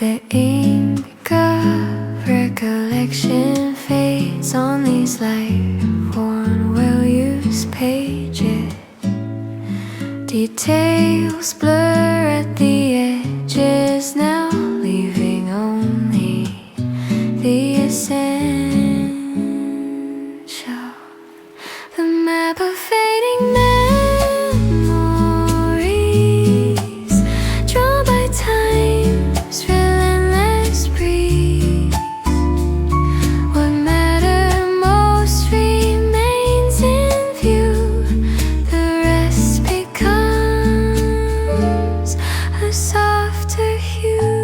The ink of recollection fades on these light-worn, well-used pages. Details blur at the edges now, leaving only the essential. The map of fading memories, drawn by time's relentless breeze. What matter most remains in view, the rest becomes a softer hue.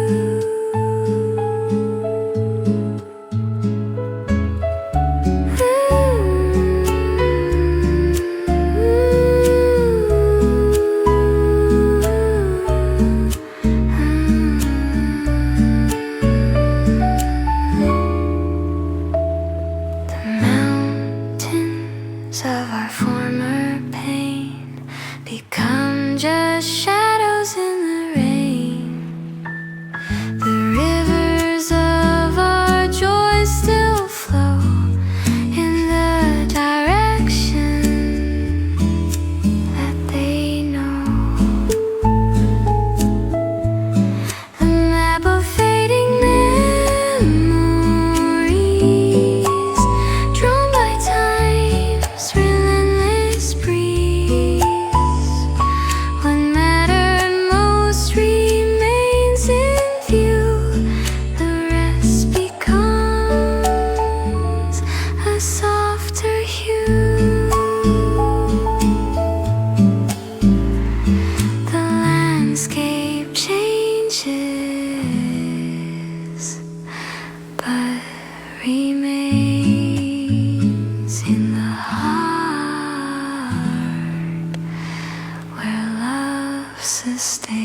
Of our former pain become just shadows in the rain. The rivers of our joy still flow in the direction that they know. The map of fading memories, drawn by time's relentless breeze. What mattered most remains in view, the rest becomes a softer hue. The landscape changes, but remains in the heart where love sustains.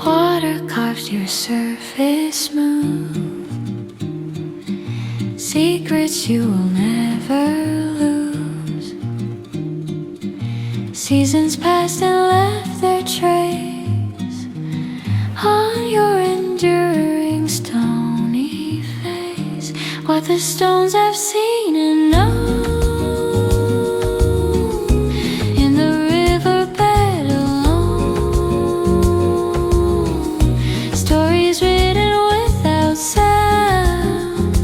Water carves your surface smooth, secrets you will never lose. Seasons passed and left their trace on your enduring stony face. What the stones have seen and known in the riverbed alone. Stories written without sound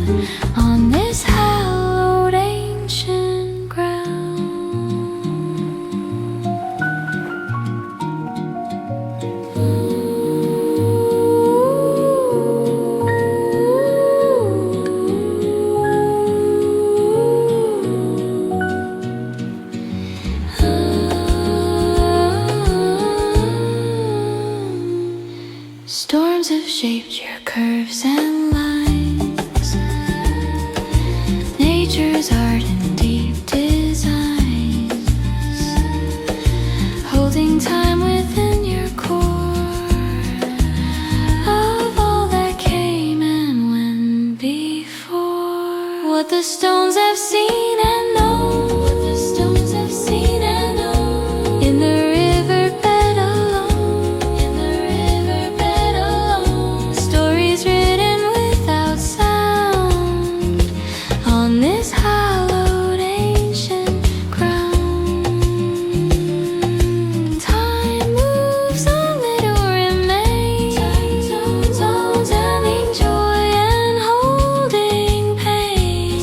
on this hallowed ancient ground. Storms have shaped your curves and lines, nature's art and deep designs, holding time within your core of all that came and went before. What the stones have seen and known, what the stones have seen and known in the riverbed alone, in the riverbed alone. Stories written without sound on this hallowed ancient ground. Time moves on, little remains, telling joy and holding pain.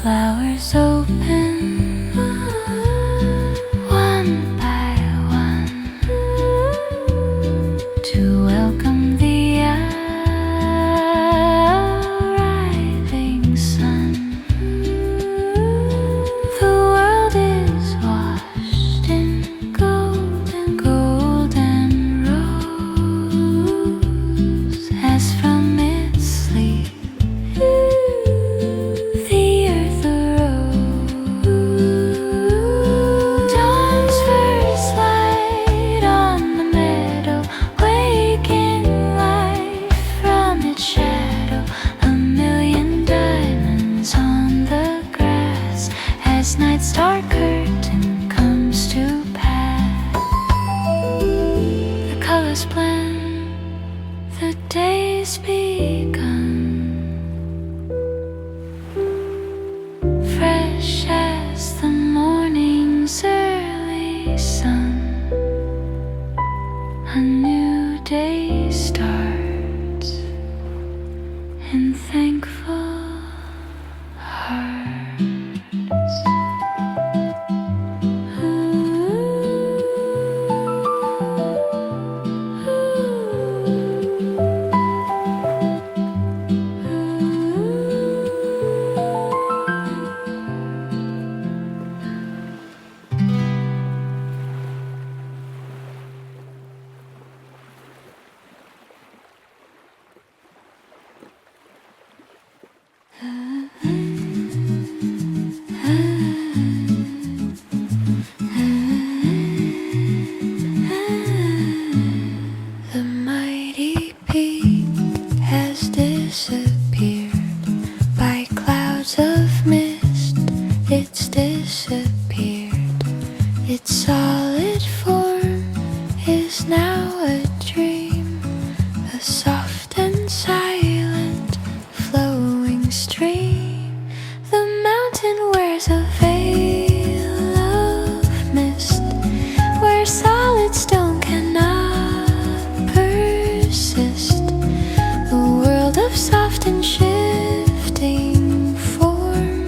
flowers open one by one to welcome the arriving sun. The world is washed in golden rose as from its sleep the earth arose. Dawn's first light on the meadow, waking life from its shadow. A million diamonds on the grass as night's dark curtain comes to pass. The colors blend, the day's begun, fresh as the morning's early sun. A new day starts in thankful hearts. The mighty peak has disappeared by clouds of mist. It's disappeared. Its solid form is now a dream, a soft and silent flowing stream. The mountain wears a veil of mist where solid stone cannot persist. A world of soft and shifting form,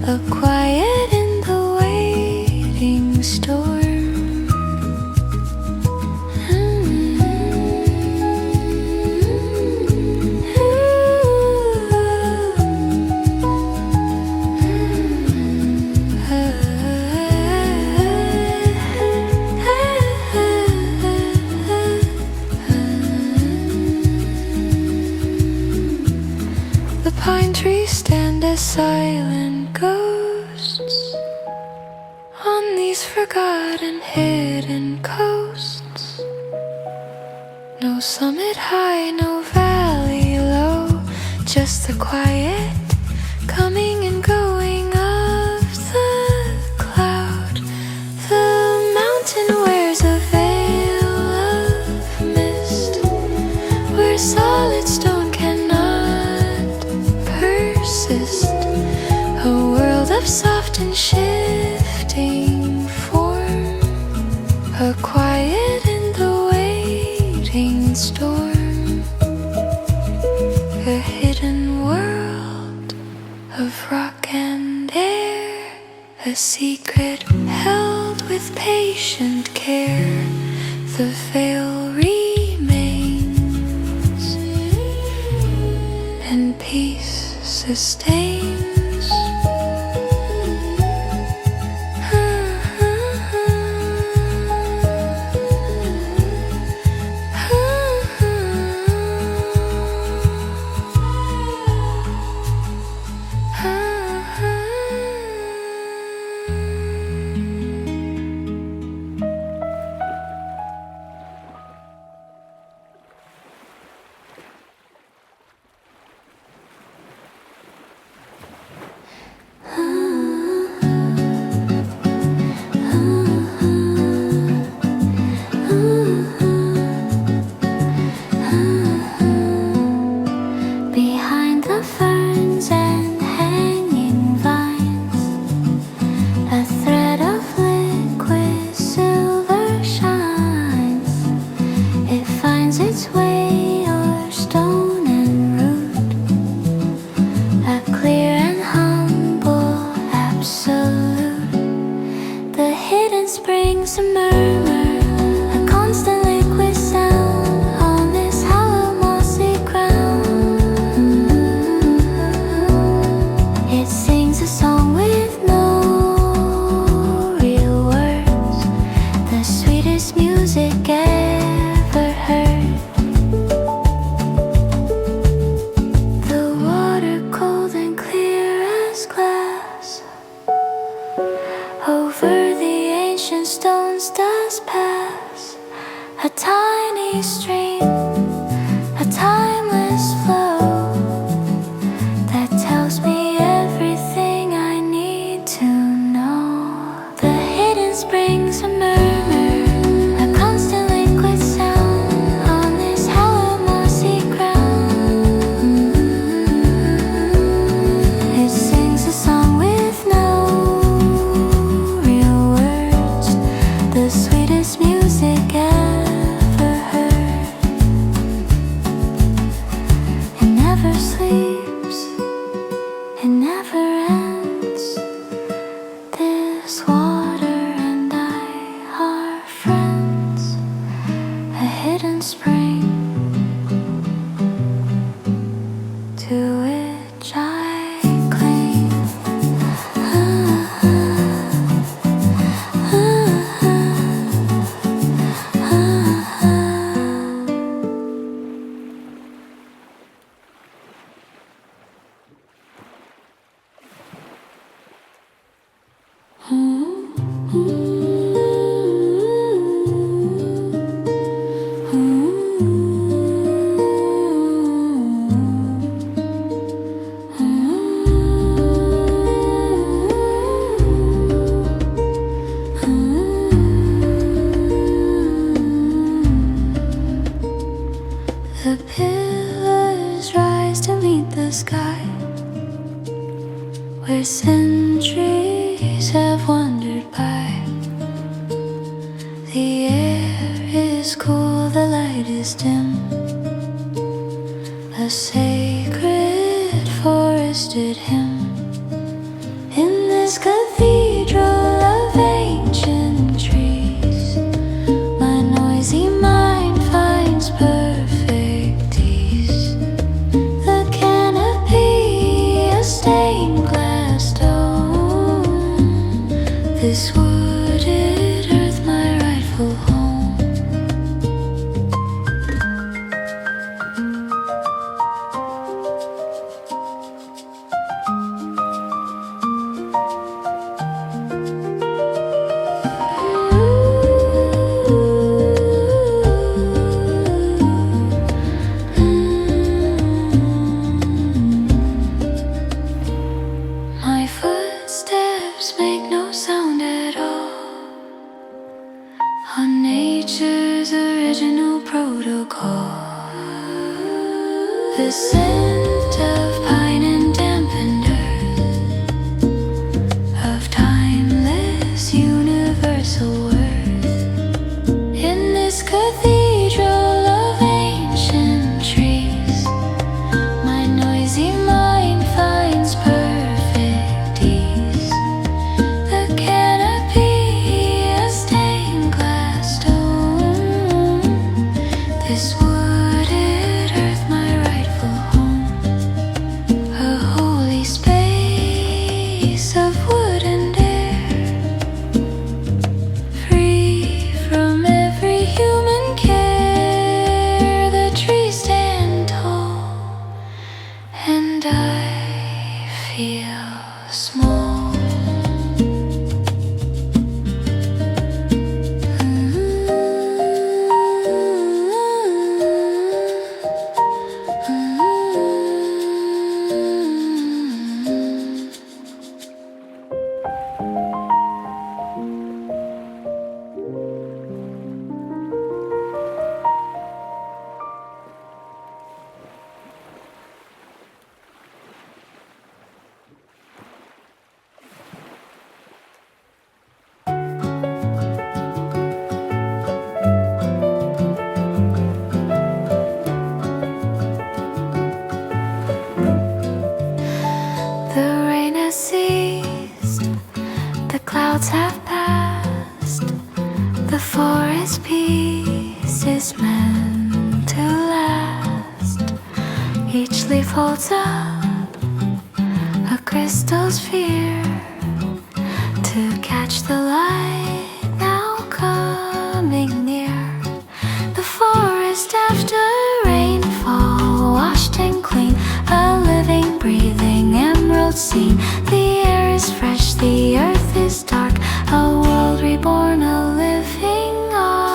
a quiet in the waiting storm. The pine trees stand as silent ghosts on these forgotten hidden coasts. No summit high, no valley low, just the quiet coming and going of the cloud. The mountain wears a veil of mist where solid stone cannot persist. A world of soft and shifting form, a quiet in the waiting storm. A hidden world of rock and air, a secret held with patient care. The veil remains and peace sustains. endless flow that tells me everything I need to know. The hidden springs, a murmur, a constant liquid sound on this hollow mossy ground. It sings a song with no real words, the sweetest music ever heard. It never sleeps, it never ends. This water and I are friends. A hidden spring to which I cling. The pillars rise to meet the sky, where centuries have wandered by. The air is cool, the light is dim, a sacred forested hymn. In this cathedral of ancient trees, my noisy mind finds perfect ease. The canopy, a stained glass dome, this wooded earth, my rightful home. My footsteps make no sound at all on nature's original protocol. The scent of pine and dampened earth, of timeless universal worth. In this cathedral of ancient trees, my noisy mind finds perfect ease. The canopy, a stained glass dome, this wooded earth, my rightful home. A holy space of wood and air, free from every human care. The trees stand tall, and I feel small. The rain has ceased, the clouds have passed, the forest peace is meant to last. Each leaf holds up a crystal sphere to catch the light now coming near. The forest after rainfall, washed and clean, a living, breathing emerald scene. The air is fresh, the earth is dark, a world reborn, a living art.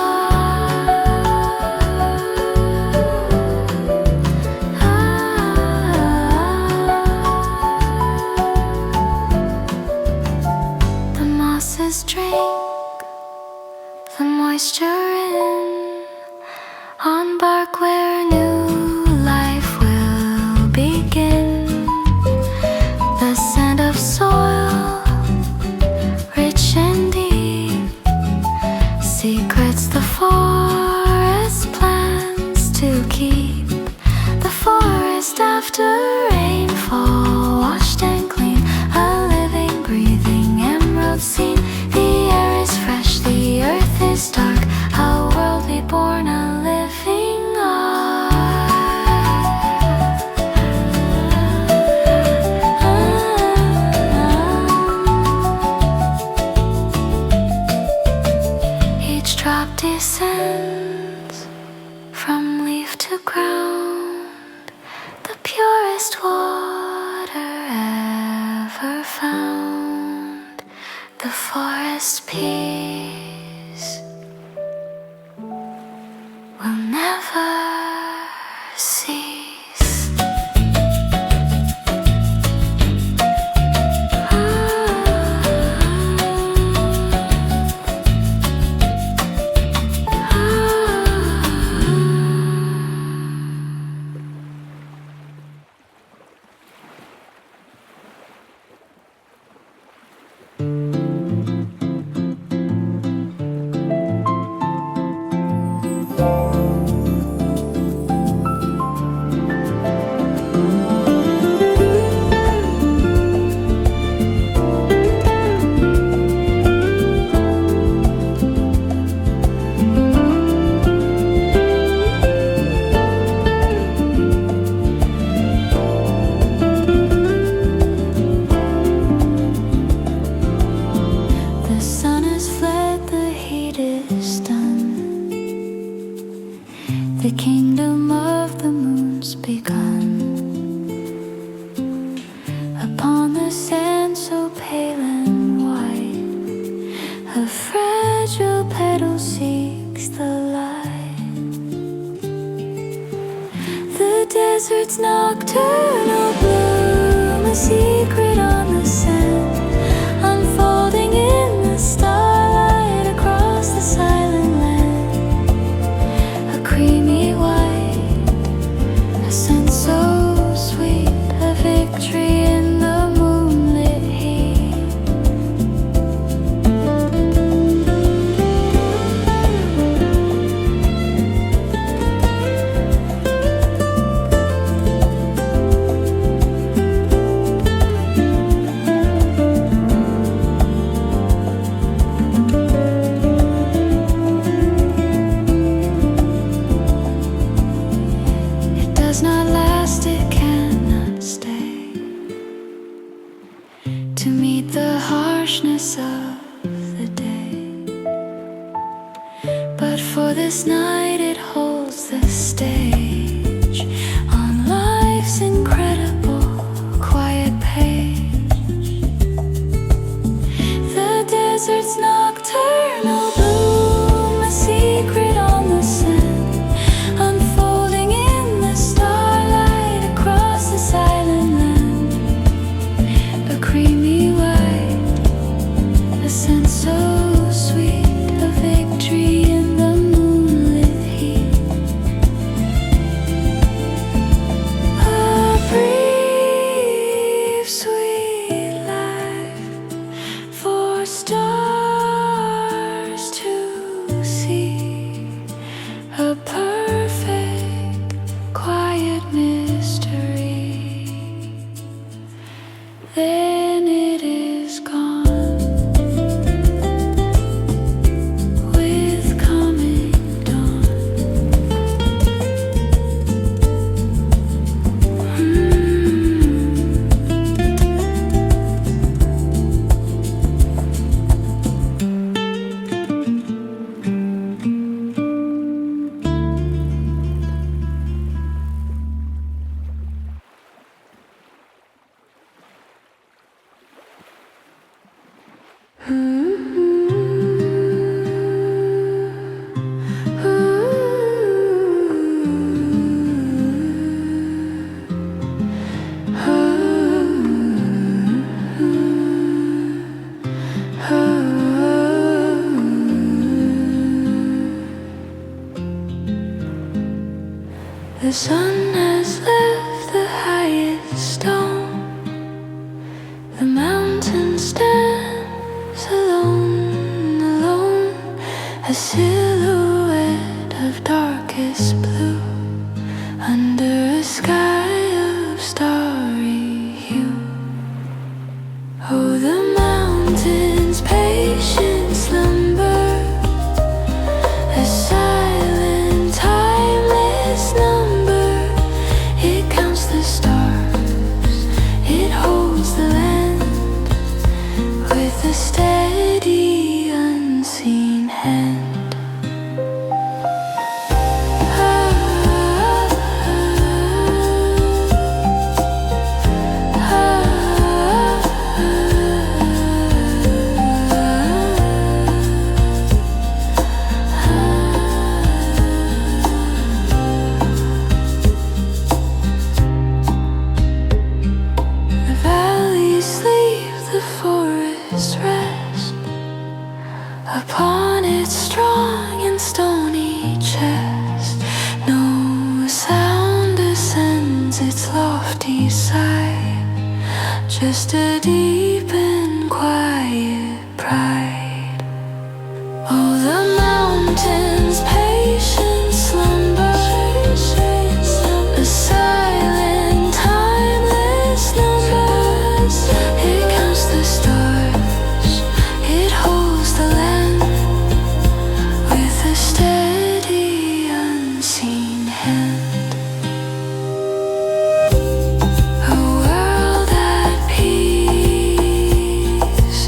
after rainfall, washed and clean, a living, breathing emerald scene. The air is fresh, the earth is dark, a world reborn, a living art. Each drop descends from leaf to ground, the purest water ever found. The forest peace will never cease. The sun has fled, the heat is done, the kingdom of the moon's begun. Upon the sand so pale and white, a fragile petal seeks the light. The desert's nocturnal bloom, a secret on the sand, unfolding in the starlight across the silent land. A creamy white, a scent so sweet, a victory in the moonlit heat. It does not last, it cannot stay, to meet the harshness of the day. But for this night it holds the stage on life's incredible quiet page. The desert's nocturnal bloom, a secret on the sand, unfolding in the starlight across the silent land. A creamy white, a scent so sweet, a victory in the moonlit heat. A brief, sweet life for stars to see, a perfect, quiet mystery. Then it is gone with coming dawn. The sun has left the highest stone, the mountain stands alone, alone, a silhouette of darkest blue under a sky of lofty sight, just a deep and quiet pride. Oh, the mountains patient slumber, a silent timeless number. It counts the stars, it holds the land with a steady unseen hand. A world at peace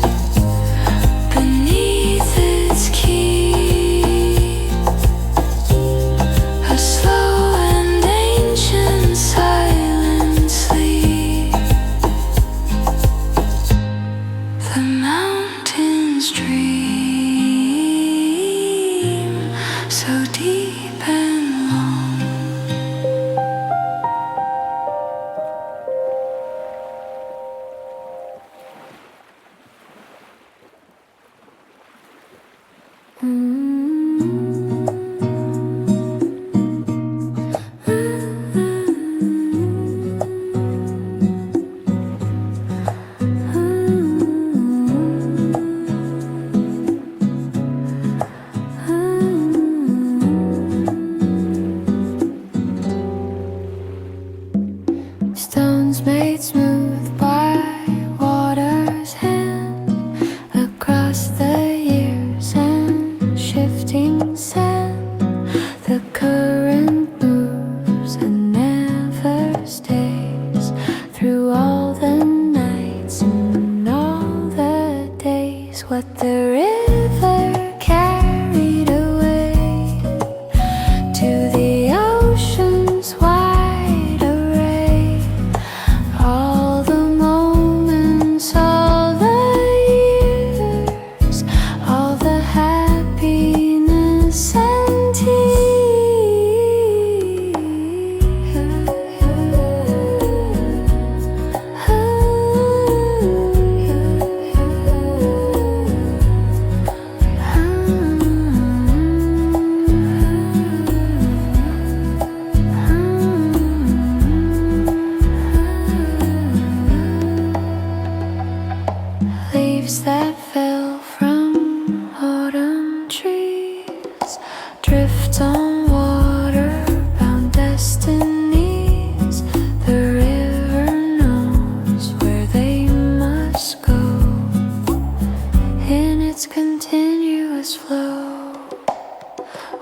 beneath its keep, a slow and ancient silent sleep. The mountains dream so deep and long. Stones made smooth by water's hand, across the years and shifting sand, the current moves and never stays, through all the nights and all the days. What the river carried away to the ocean's wide array, all the moments, all the years, all the happiness and leaves that fell from autumn trees drift on water-bound destinies. The river knows where they must go in its continuous flow.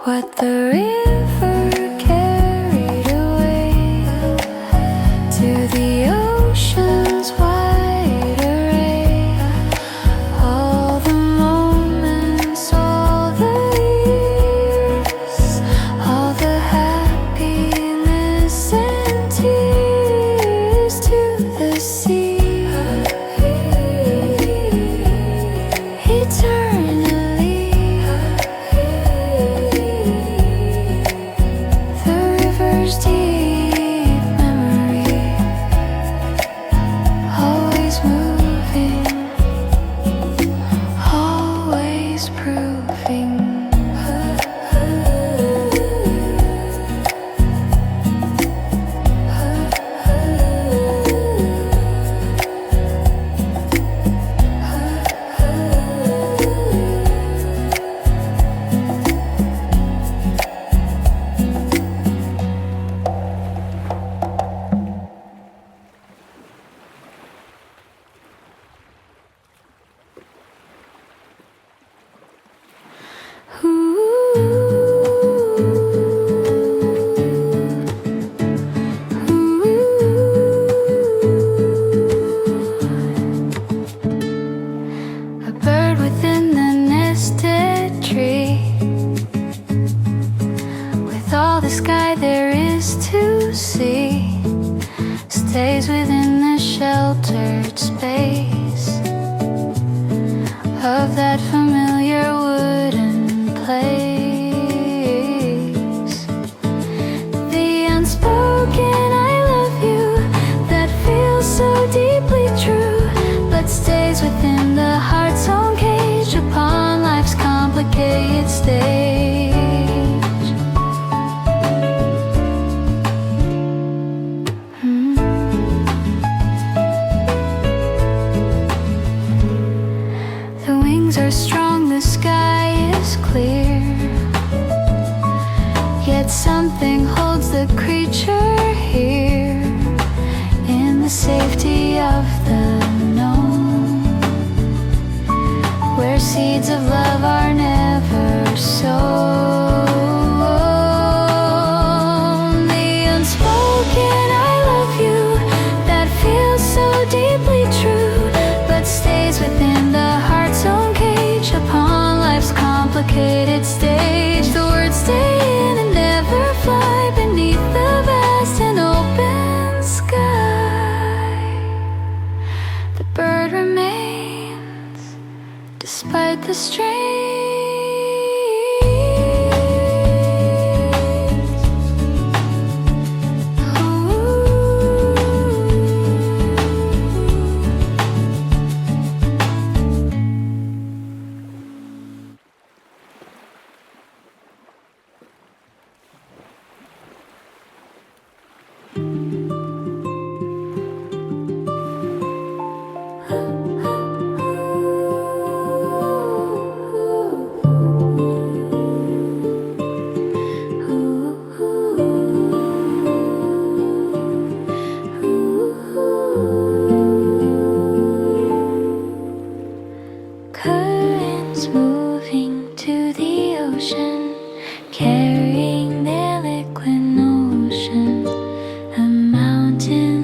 What the river carried away to the ocean's wide array, all the moments, all the years, all the happiness and tears, to the sea eternally. The river's deep memory, always moving, always proving. A bird within the nested tree, with all the sky there is to see, stays within the sheltered space of that familiar wooden place. The unspoken I love you that feels so deeply true, but stays within the heart's own cage upon life's complicated stage. Mm.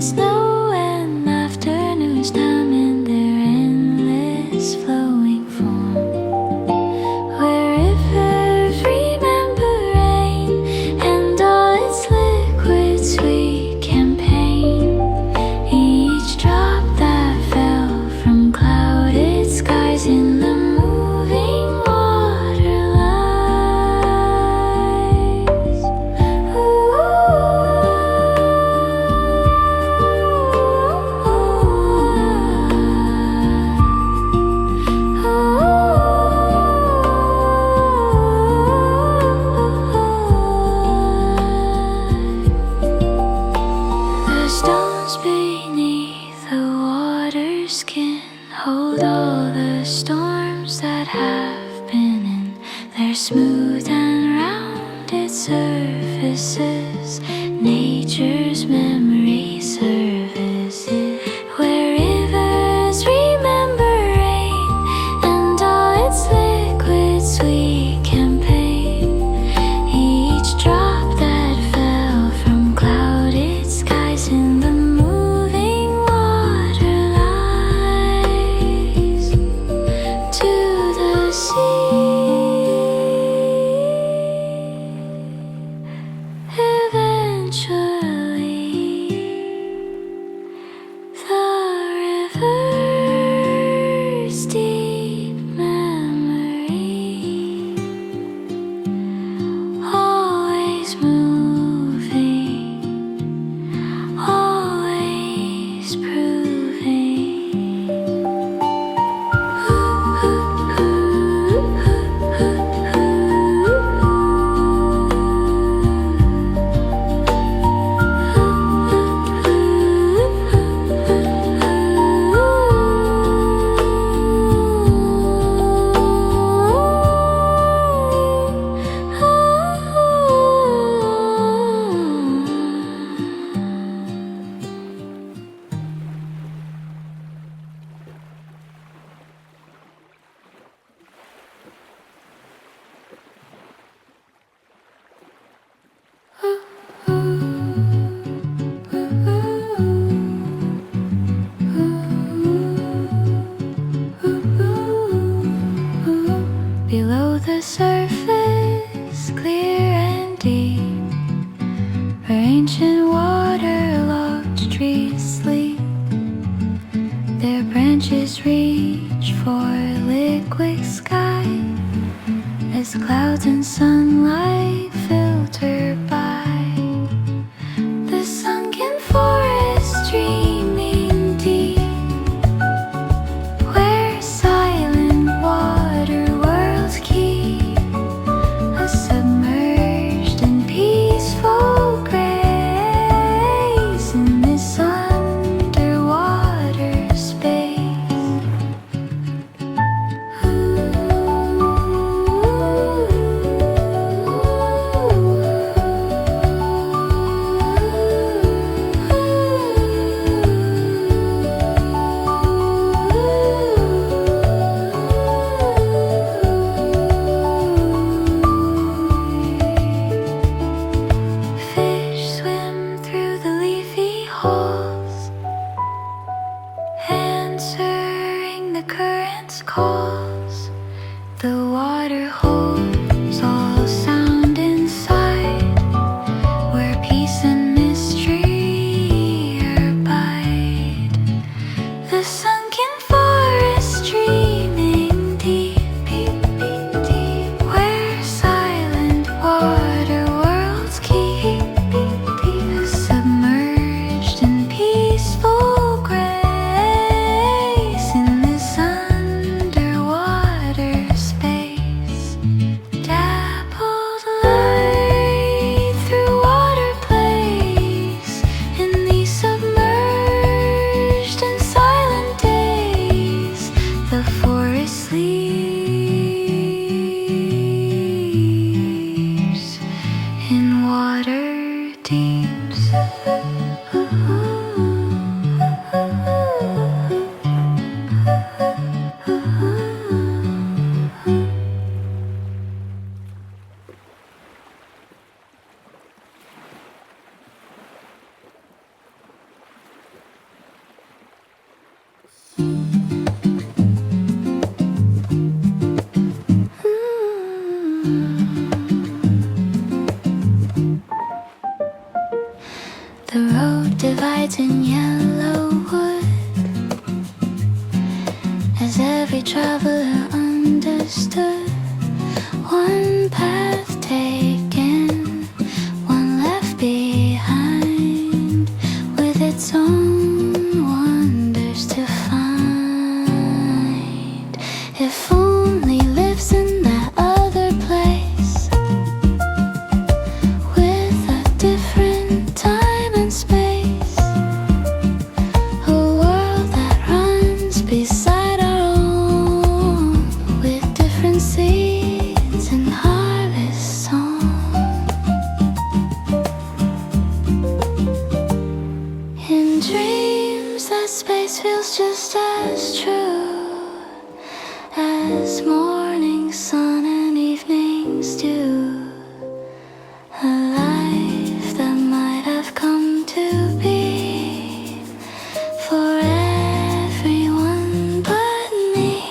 and snow and afternoons time in their endless flowing form, where rivers remember rain and all its liquid sweet campaign. Each drop that fell from clouded skies in the moving water lies. The stones beneath the water's skin hold all the storms that have been in their smooth and rounded surfaces. Nature's memory services, where rivers remember rain and all its liquid sweet campaign. Each drop that fell from clouded skies in the moving water lies to the sea. and yellow wood, as every traveler understood. One path taken, one left behind, with its own wonders to find. If only lives in that other place, with a different time and space, a world that runs beside our own, with different seeds and harvest song. In dreams that space feels just as true as morning sun and evening's dew. A life that might have come to be for everyone but me.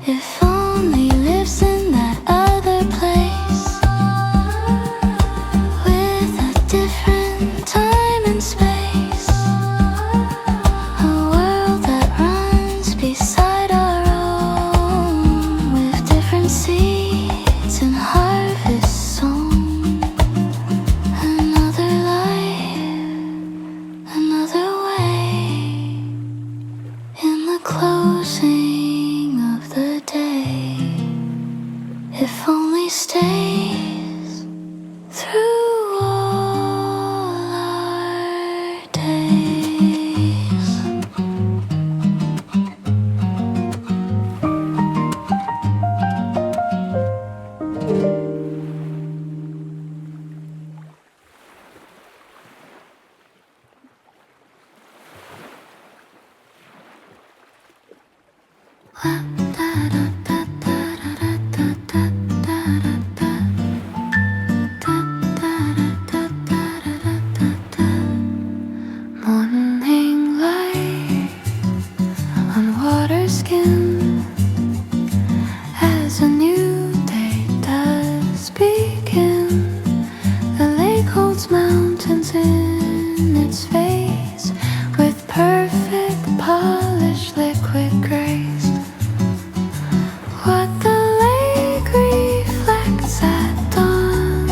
If only lives in that other place, with a different time and space, a world that runs beside our own, with different seeds and harvest song. Another life, another way, in the closing of the day. If only stays through all our days. Morning light on water skin, as a new day does begin. The lake holds mountains in its face, with perfect polished liquid grace. What the lake reflects at dawn,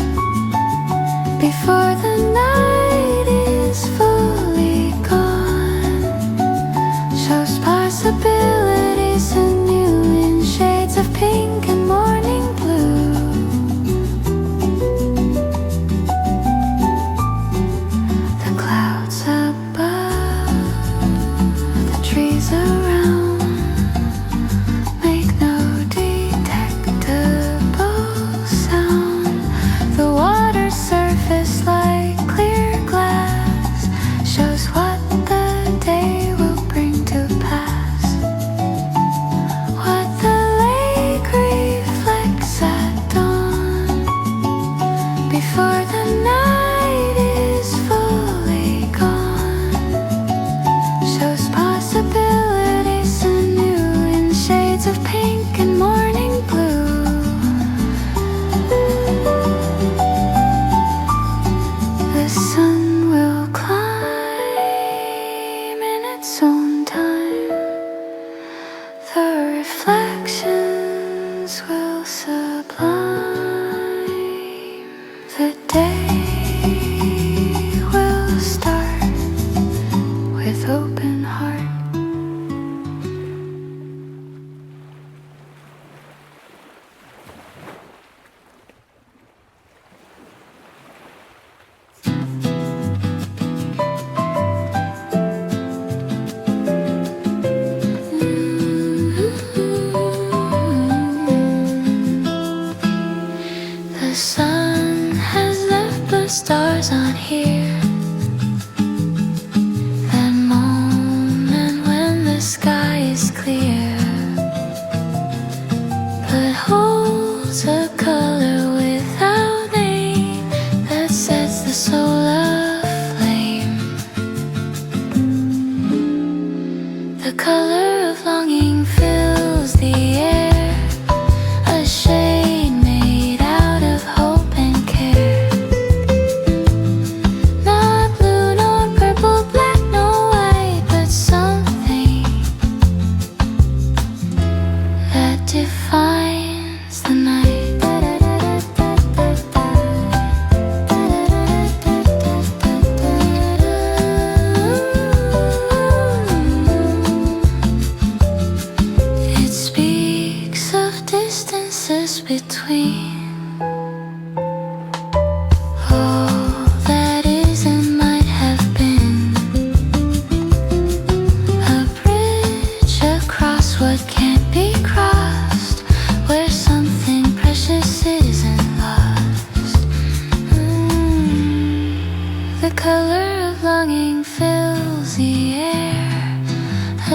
before the night is fully gone, shows possibilities anew in shades of pink and morning blue. The clouds above, the trees around, make no detectable sound. The water's surface, like clear glass, shows what the day will bring to pass. What the lake reflects at dawn, before the night is fully gone, shows possibilities anew in shades of pink and morning blue. The sun will climb in its own time, the reflections will sublime. The day will start with open heart. The sun has left the stars on here. That moment when the sky is clear, but holds a color without name that sets the soul aflame. The color of longing fills the air, a shade made out of hope and care. Not blue nor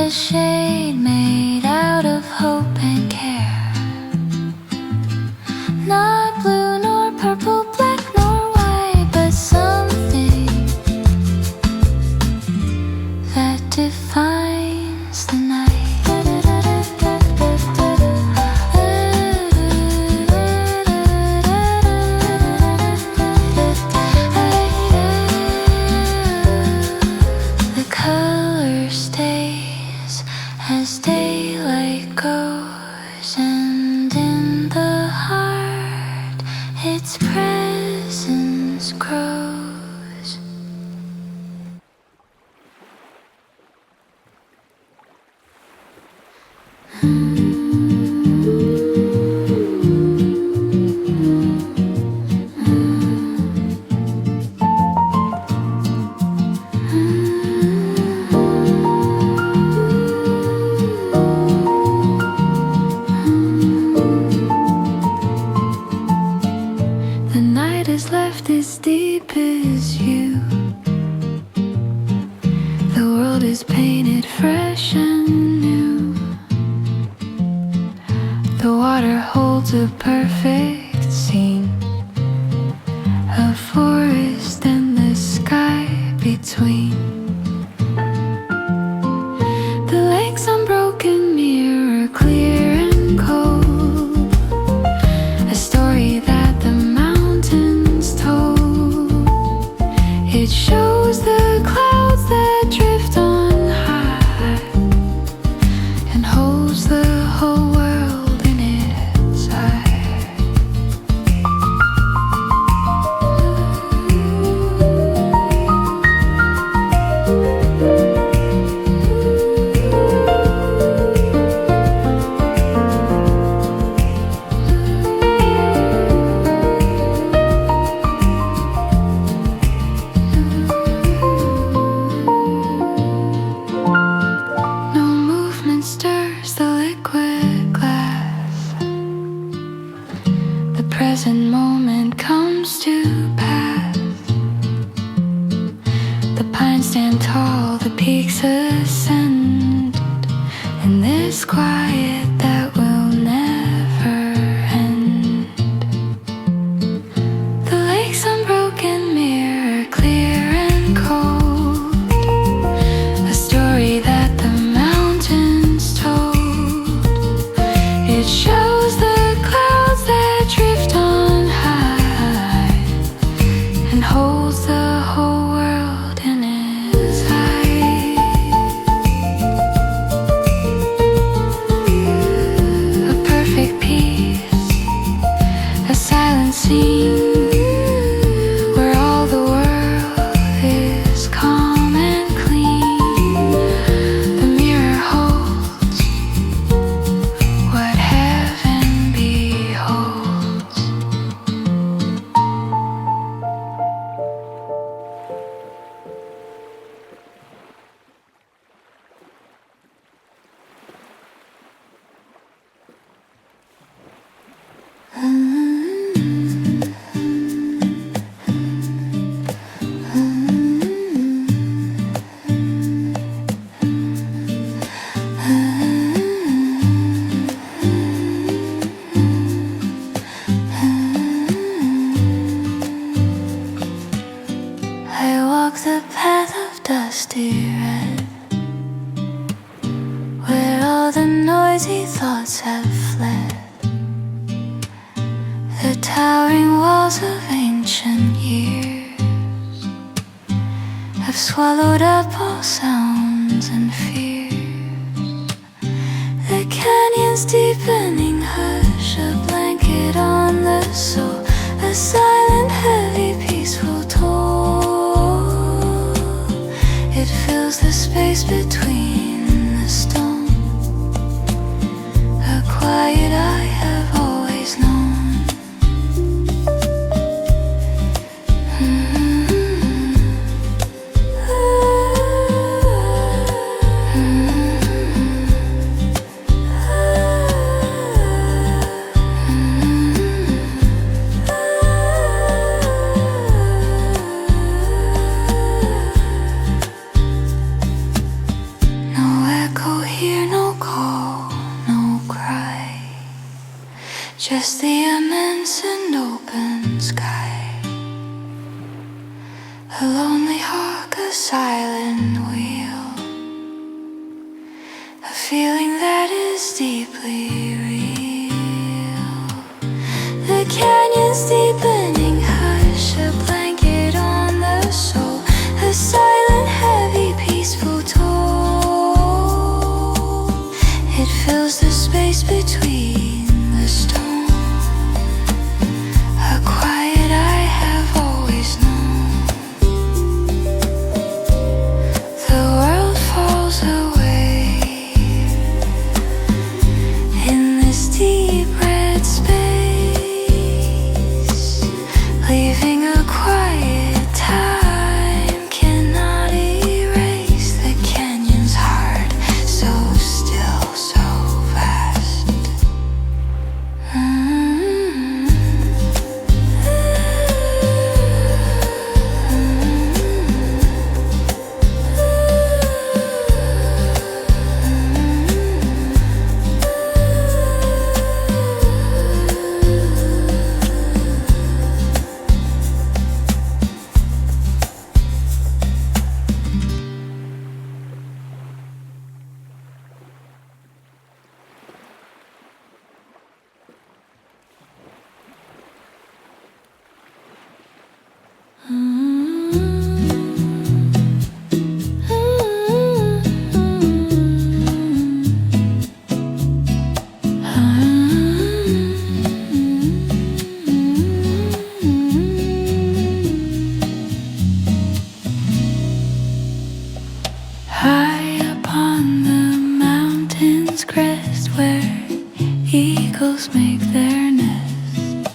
a shade made out of hope and care. Not blue nor purple, black nor white, but something that defines the night. The color stays as daylight goes, and in the heart its presence grows. The night is left as deep as you. The world is painted fresh and new. The water holds a perfect scene, a forest and the sky between. The lake's unbroken mirror, clear and cold, a story that the mountains told. It shows the clouds that drift on high and holds the whole world in its eye. No movement stirs the liquid glass. The present moment comes to pass. The pines stand tall, the peaks ascend in this quiet that will never end. The lake's unbroken mirror, clear and cold, a story that the mountains told. It shows the clouds that drift on high and holds the whole world in its eye. A perfect peace, a silent scene where all the world is calm and clean. The mirror holds what heaven beholds. I walk the path of dusty red, where all the noisy thoughts have fled. The towering walls of ancient years have swallowed up all sounds and fears. The canyon's deepening hush, a blanket on the soul, a silent, heavy, peaceful toll. It fills the space between the stone, a quiet I have always known. Just the immense and open sky, a lonely hawk, a silent wheel, a feeling that is deeply real. The canyon's deepening hush, a blanket on the soul, a silent, heavy, peaceful toll. It fills the space between the stone. Quiet I have always known. The world falls away in this deep red space, leaving a quiet time cannot erase the canyon's heart, so still, so vast. High upon the mountain's crest, where eagles make their nest,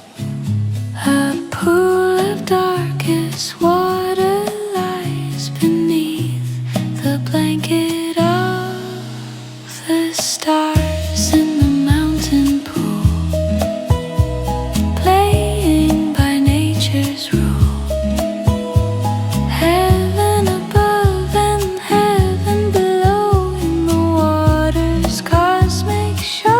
a pool of darkest water lies beneath the blanket of the stars in the mountain pool, playing by nature's rule. Heaven above and heaven below in the water's cosmic show.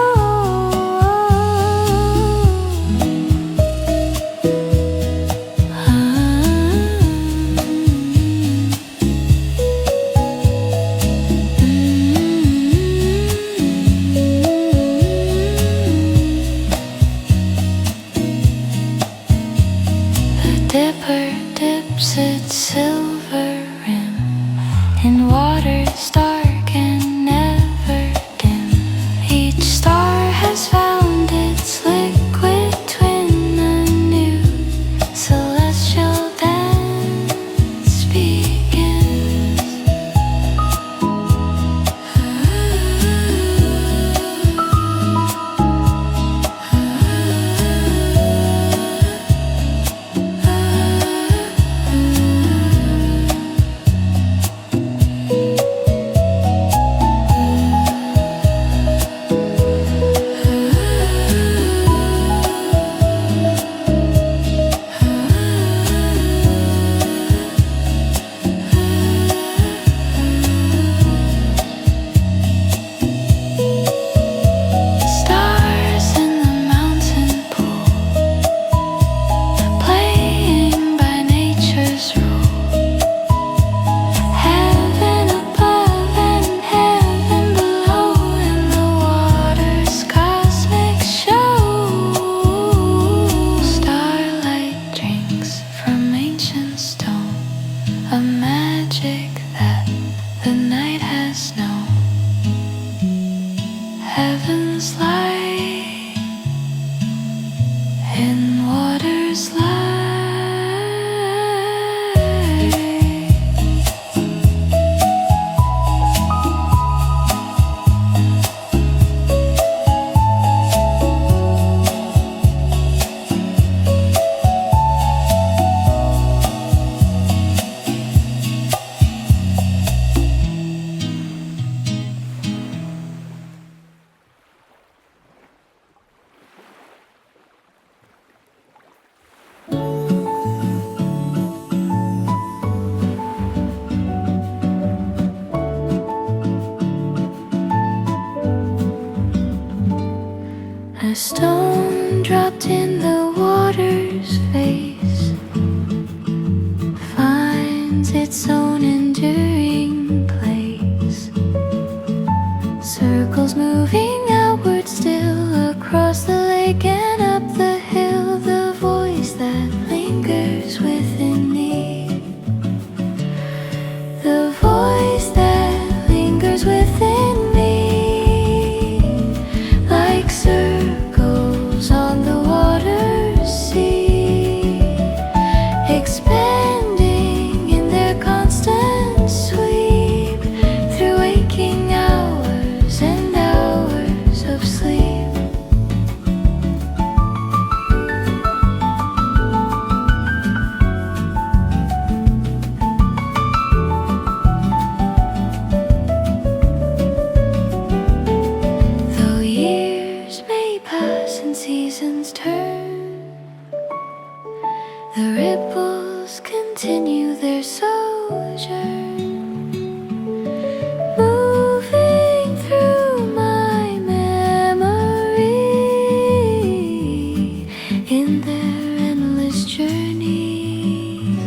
The dipper dips its silver rim in waters dark and never dim. Each star has found its liquid twin, a new celestial dance begins. Stars in the mountain pool, playing by nature's rule. Heaven above and heaven below in the water's cosmic show. Starlight drinks from ancient stone, a magic that the night has known. Heaven's light in water's light. A stone dropped in the water's face finds its own enduring place. Circles moving outward still across the lake and up the hill. The voice that lingers within me. The voice that lingers within me. Like circles on the water's sea, expanding in their constant sweep through waking hours and hours of sleep. Though years may pass and seasons turn, the ripples continue their sojourn, moving through my memory in their endless journey.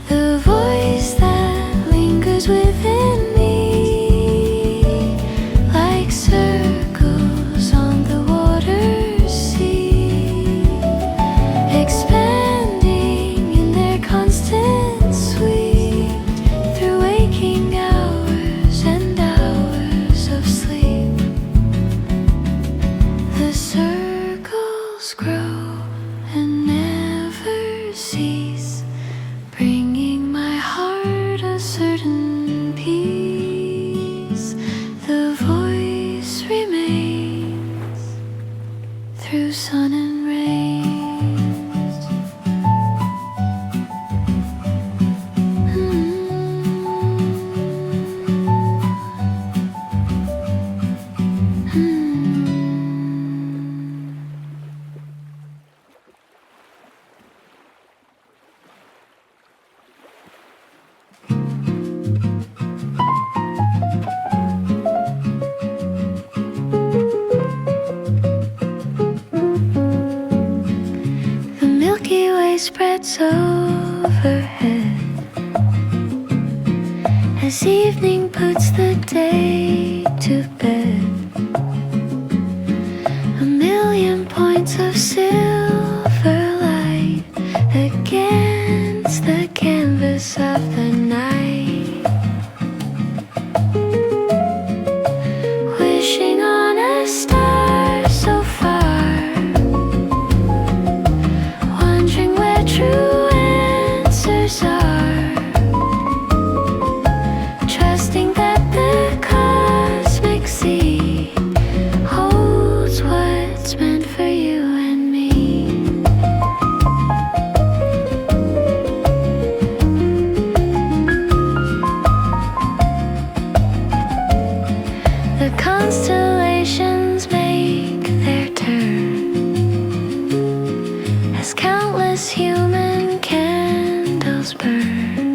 The voice that lingers within me, like circles on the water's sea, expanding in their constant sweep through waking hours and hours of sleep. The circles grow and never cease, bringing my heart a certain peace. The voice remains through sun and rains. The Milky Way spreads overhead as evening puts the day to bed. A million points of silver light against the canvas of the night, wishing on a star so far, wondering where true answers are, trusting that the cosmic sea holds what's meant for you and me. The constellations make their turn as countless human candles burn,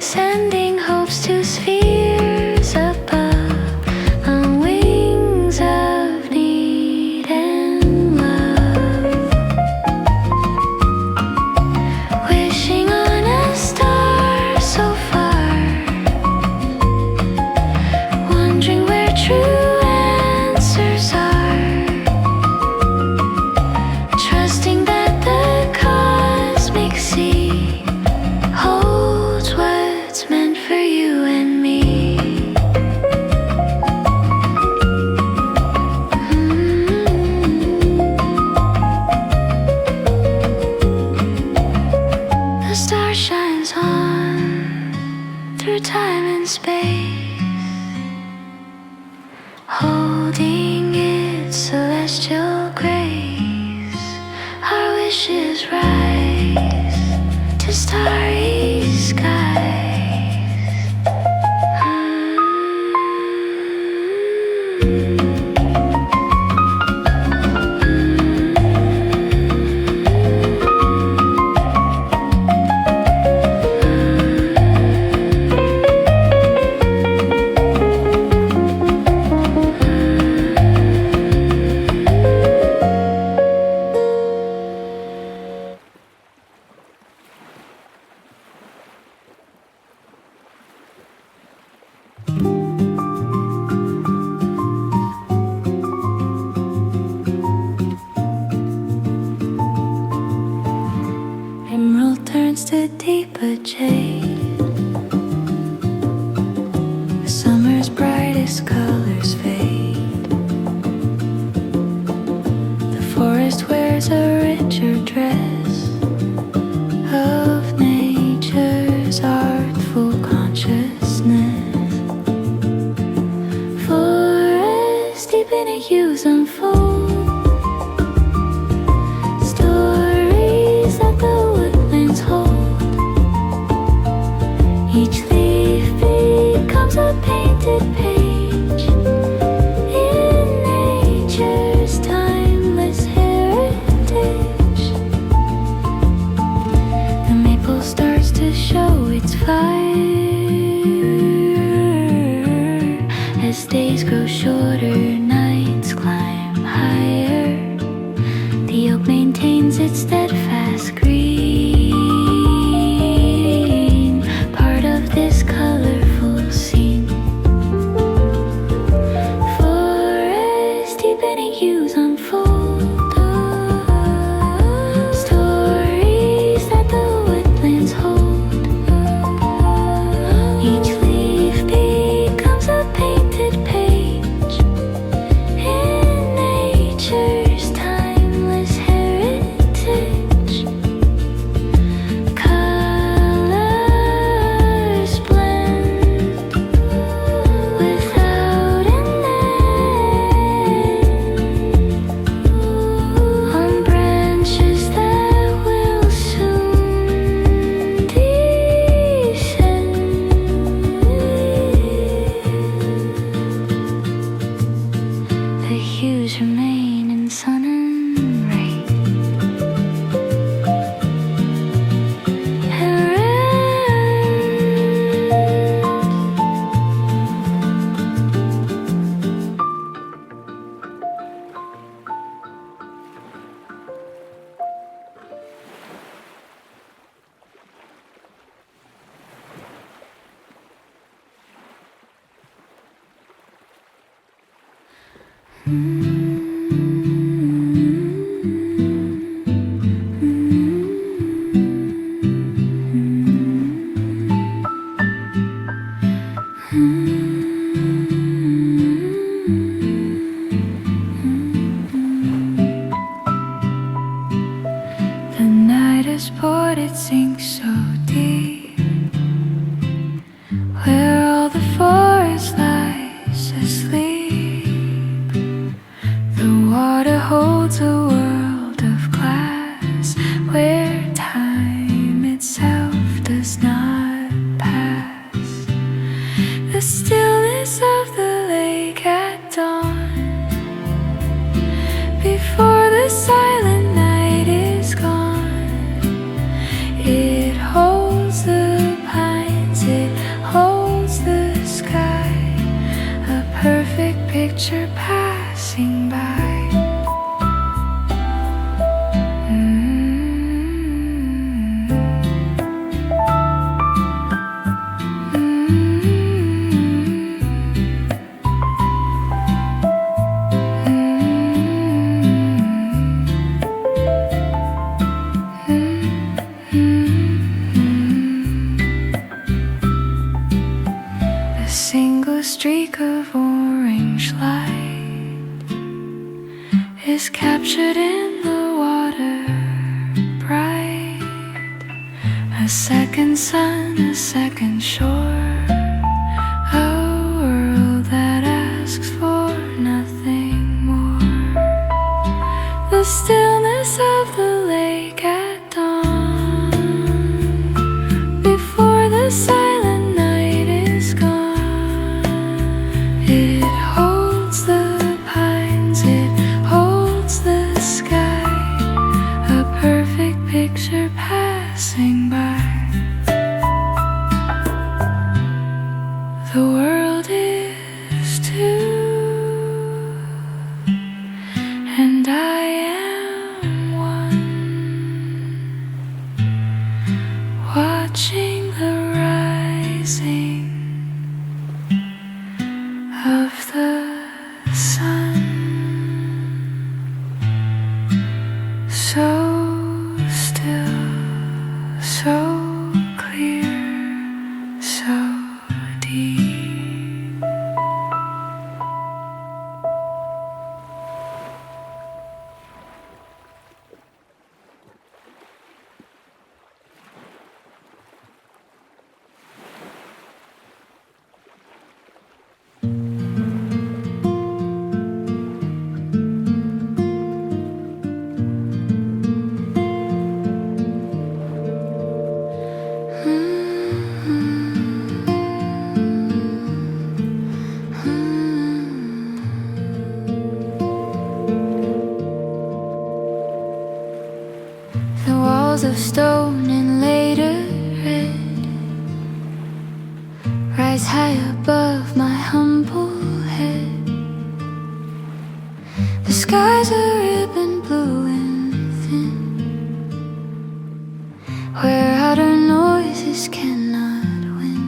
sending hopes to spheres above on wings of need and love, wishing on a star so far, wondering where true answers are, trusting that the cosmic sea holds what's meant for you and me. The star shines on through time and space, holding its celestial grace. Our wishes rise to starry skies. Emerald turns to deeper jade. Summer's brightest colors fade. The forest wears a richer dress of nature's artful consciousness. Forest deep in a hues unfold. Stories that the woodlands hold. Each leaf becomes a painted page in nature's timeless heritage. The maple starts to show its fire as days grow shorter, nights climb higher. The oak maintains its steadfast green, part of this colorful scene. Forest deep in a hues unfold. Stories that the woodlands hold. Each leaf becomes a painted page in nature's timeless heritage. Colors blend without an end on branches that will soon descend. The hues remain in sun and rain. And the night has poured, it sinks so deep, where all the forest lies asleep. The water holds a world of glass, where time itself does not pass. The stillness of the lake at dawn, before the silent night is gone. It holds the pines, it holds the sky, a perfect picture passing by. A single streak of orange light is captured in the water bright. A second sun, a second shore, a world that asks for nothing more. The stillness of the lake at dawn, before the silent night is gone. It holds the pines, it holds the sky, a perfect picture passing by. The world is two, and I am one, watching the rising Of stone and later red rise high above my humble head. The skies are ribbon blue and thin, where outer noises cannot win.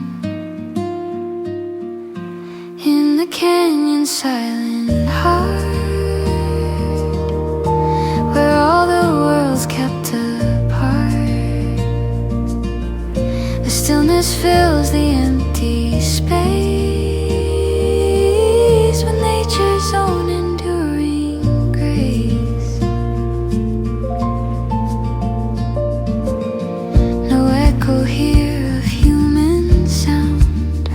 In the canyon's silent heart, where all the world's kept stillness fills the empty space with nature's own enduring grace. No echo here of human sound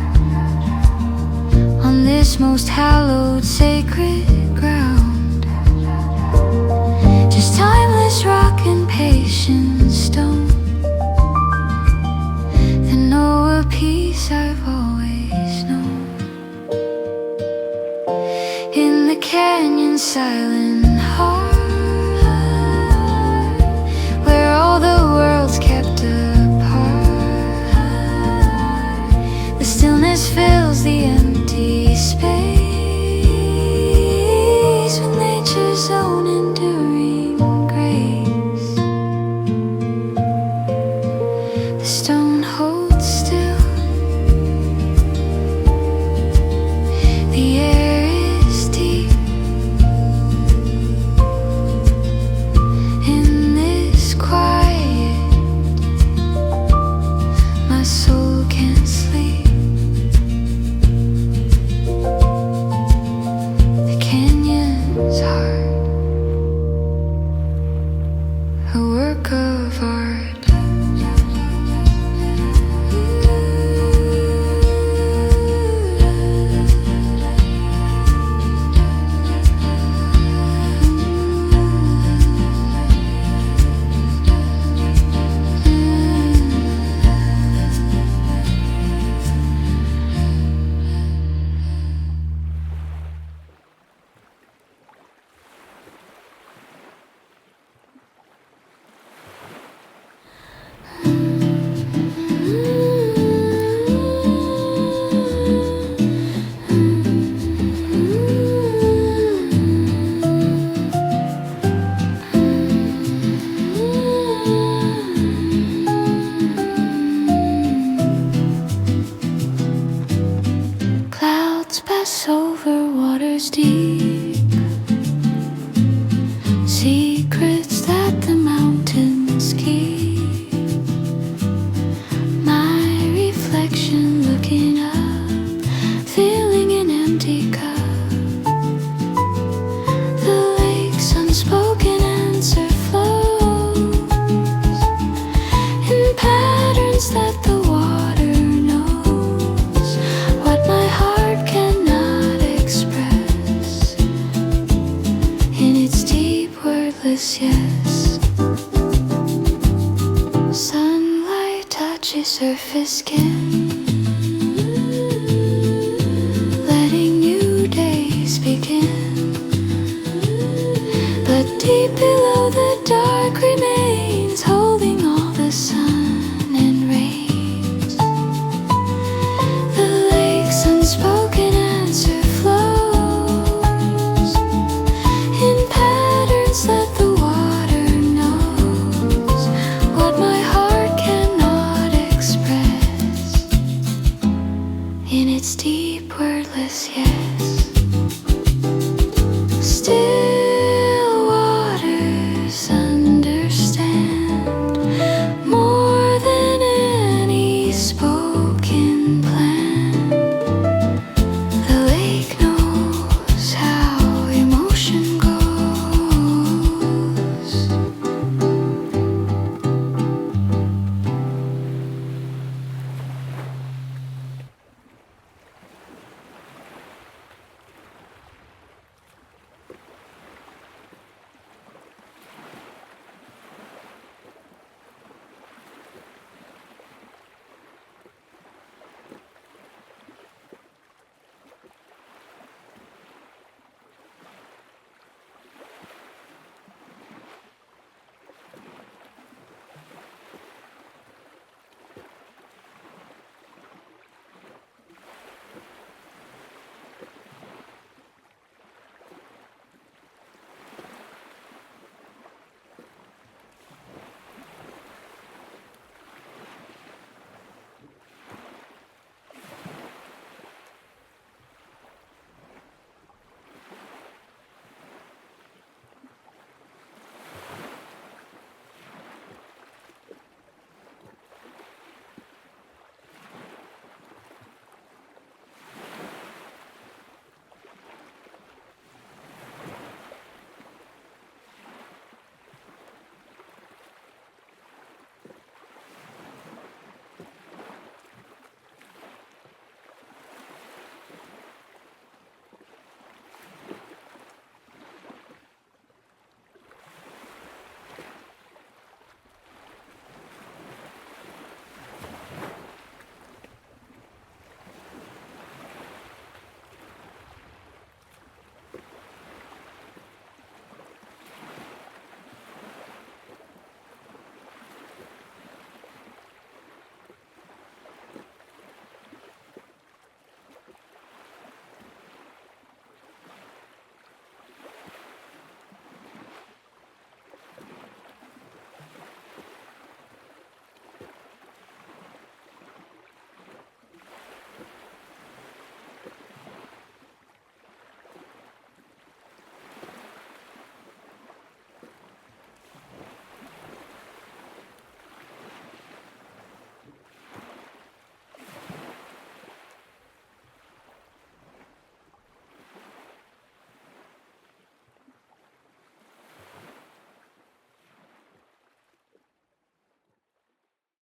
on this most hallowed sacred ground. Just timeless rock and patient stone, peace I've always known. In the canyon's silent heart, where all the world's kept apart, the stillness fills the empty space with nature's own enduring grace. The stone holds still. The air is deep in this quiet. My soul can't sleep. The canyon's heart, a work of art. Pass over waters deep, secrets that the mountains keep. My reflection looking up, filling an empty cup. The lake's unspoken answer flows in patterns that the water knows. What my heart cannot express in its deep wordless yes. Sunlight touches surface skin, letting new days begin. But deep below the dark remains, holding all the sun and rains. The lake's unspoken answer flows in patterns that the water knows. What my heart cannot express in its deep wordless yes.